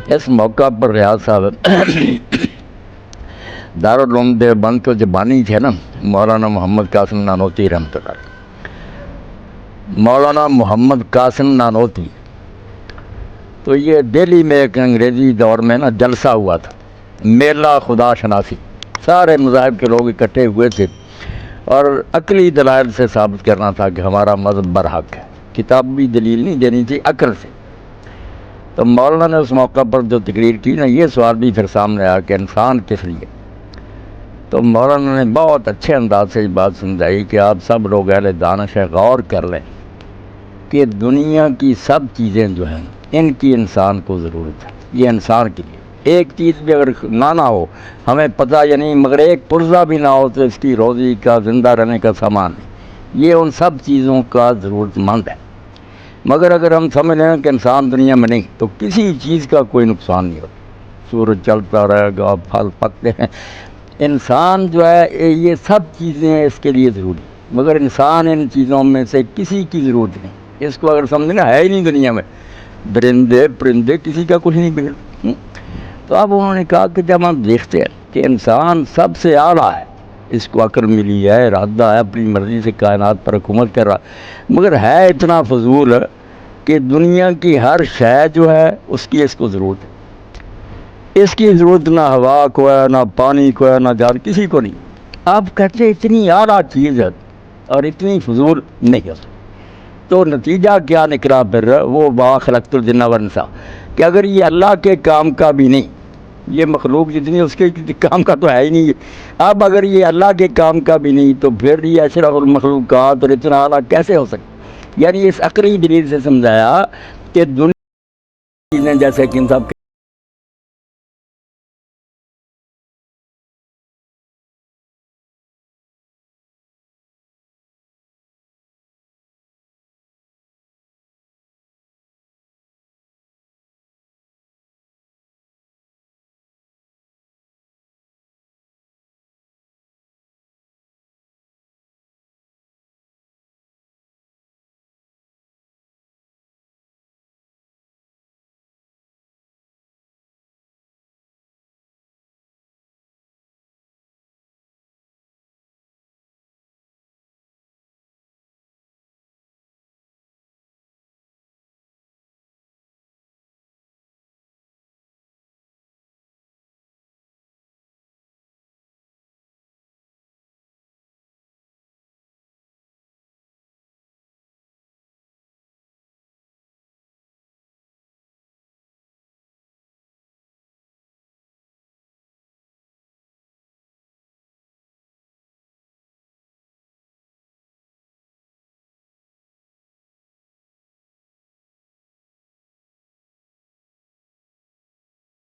इस मौका पर रियाज साहब दारुल उलूम देवबंद के जो बानी थे ना, मौलाना मोहम्मद कासिम नानोती रहमतुल्लाह, मौलाना मोहम्मद कासिम नानोती, तो ये दिल्ली में एक अंग्रेज़ी दौर में ना जलसा हुआ था, मेला खुदा शनासी, सारे मज़ाहिब के लोग इकट्ठे हुए थे और अकली दलाइल से साबित करना था कि हमारा मज़हब बरहक है, किताबी दलील नहीं देनी थी, अक्ल से। तो मौलाना ने उस मौका पर जो तकरीर की ना, ये सवाल भी फिर सामने आया कि इंसान किस लिए। तो मौलाना ने बहुत अच्छे अंदाज से ये बात समझाई कि आप सब लोग अहले दानिश गौर कर लें कि दुनिया की सब चीज़ें जो हैं इनकी इंसान को ज़रूरत है। ये इंसान के लिए एक चीज़ भी अगर ना हो, हमें पता या नहीं, मगर एक पुर्जा भी ना हो तो इसकी रोज़ी का, ज़िंदा रहने का सामान नहीं, ये उन सब चीज़ों का ज़रूरतमंद है। मगर अगर हम समझ लें कि इंसान दुनिया में नहीं, तो किसी चीज़ का कोई नुकसान नहीं होता, सूरज चलता रहेगा, फल पकते हैं, इंसान जो है ये सब चीज़ें इसके लिए ज़रूरी, मगर इंसान इन चीज़ों में से किसी की ज़रूरत नहीं। इसको अगर समझना है ही नहीं दुनिया में, परिंदे परिंदे किसी का कुछ नहीं बिगड़। तो अब उन्होंने कहा कि जब हम देखते हैं कि इंसान सबसे आला है, इसको अक्ल मिली है, इरादा है, अपनी मर्ज़ी से कायनात पर हुकूमत कर रहा, मगर है इतना फजूल कि दुनिया की हर शय जो है उसकी इसको ज़रूरत है। इसकी ज़रूरत ना हवा को है, ना पानी को है, ना जान किसी को नहीं। आप कहते इतनी आला चीज़ है और इतनी फजूल नहीं हो सकती। तो नतीजा क्या निकला फिर, वो मा खलक़तुल जिन्ना वल इंसा, कि अगर ये अल्लाह के काम का भी नहीं, ये मखलूक जितनी उसके काम का तो है ही नहीं। अब अगर ये अल्लाह के काम का भी नहीं तो फिर ये अशरफुल मखलूक़ात और इतना आला कैसे हो सकता। यानी इस अक़ली दलील से समझाया कि दुनिया चीज़ें जैसे कि इन सब के